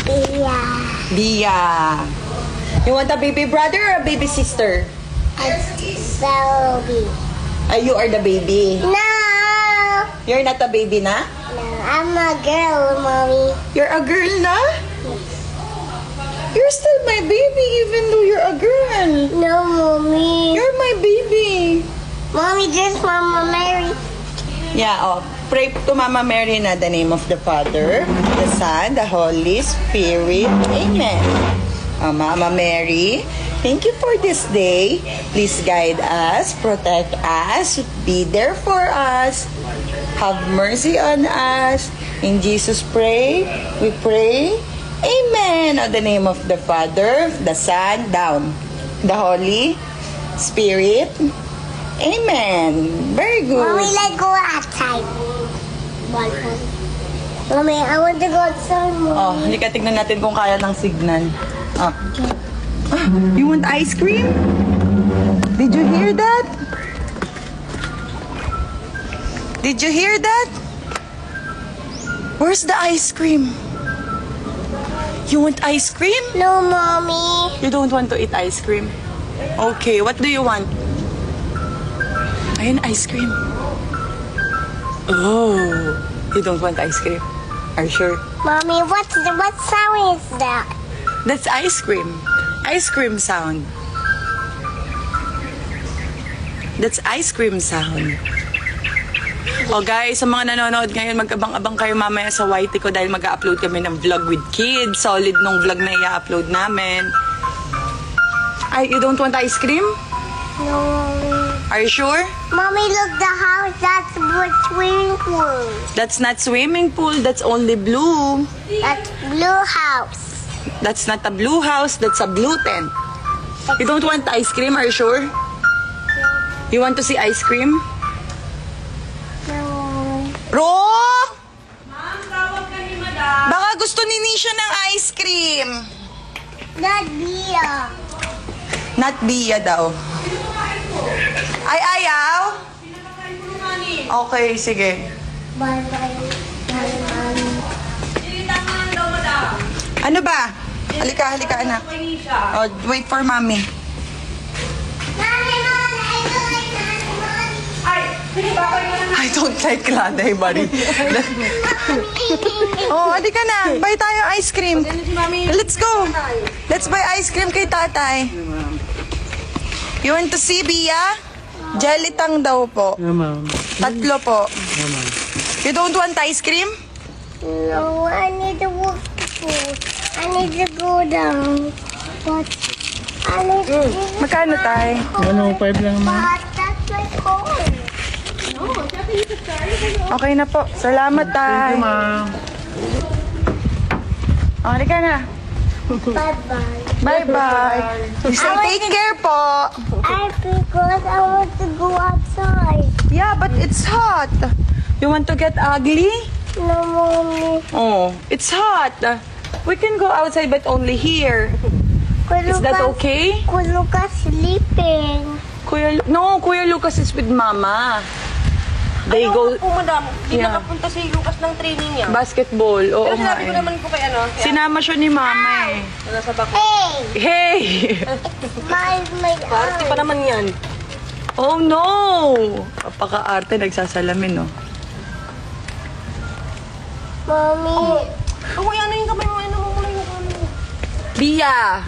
Bia. Bia. You want a baby brother or a baby sister? Baby. You are the baby. No. You're not a baby na? No, I'm a girl, Mommy. You're a girl na? You're still my baby even though you're a girl. No, Mommy. You're my baby. Mommy, there's Mama Mary. Yeah, pray to Mama Mary na the name of the Father, the Son, the Holy Spirit. Amen. Mama Mary, thank you for this day. Please guide us, protect us, be there for us. Have mercy on us. In Jesus we pray. Amen. In the name of the Father, the Son, down, the Holy Spirit. Amen. Very good. Mommy, let's go outside. Mommy, I want to go outside, Mommy. Halika, tignan natin kung kaya ng signal. You want ice cream? Did you hear that? Did you hear that? Where's the ice cream? You want ice cream? No, Mommy. You don't want to eat ice cream? Okay, what do you want? Ayun, ice cream. Oh, you don't want ice cream? Are you sure? Mommy, what sound is that? That's ice cream. Ice cream sound. That's ice cream sound. Oh guys, sa mga nanonood ngayon, magkabang-abang kayo mamaya sa YT ko dahil mag-upload kami ng vlog with kids. Solid nung vlog na i-upload namin. Ay, you don't want ice cream? No, Mommy. Are you sure? Mommy, look, the house, that's what swimming pool. That's not swimming pool, that's only blue. That's blue house. That's not a blue house, that's a blue tent. You don't want ice cream, are you sure? You want to see ice cream? No. Ro! Ma'am, tawag ka ni Madam. Baka gusto ni Nisha ng ice cream. Not Bia. Not Bia daw. Ay, ayaw? Pinapakain ko ng honey. Okay, sige. Bye-bye. Bye-bye. Tama yan daw, Madam. Ano ba? Halika, anak. Okay, Nisha. Oh, wait for mommy. Mommy, I don't like Mommy. Ay, pinapakain ko ng I don't like laday, buddy. Oh, halika na. Buy tayo ice cream. si Mami. Let's go. Let's buy ice cream kay tatay. You want to see, Bia? Jelly tang daw po. Yeah, ma'am. Tatlo po. Yeah, ma'am. You don't want ice cream? No, I need to walk the pool. I need to go down. But I need to Magkano tayo? 105 lang, ma'am. But that's my car. Okay na po. Salamat tayo. Ma'am. Oh, halika na. Bye-bye. Bye-bye. Say take care po. Because I want to go outside. Yeah, but it's hot. You want to get ugly? No, Mommy. Oh, it's hot. We can go outside but only here. Is that okay? Kuya Lucas sleeping. Kuya Lucas is with Mama. They go Po, Madam. Hindi Yeah. nakapunta si Lucas ng training niya. basketball. Oo Pero nga sinabi ko eh. naman po kay ano. Sinama siya ni Mama eh. Nasa bako. Hey! Hey! My Party pa naman yan. Oh no! Kapaka-arte, nagsasalamin no. Mommy. Oh, ano yung kamay mo? Ano mo muna yung ano? Bia!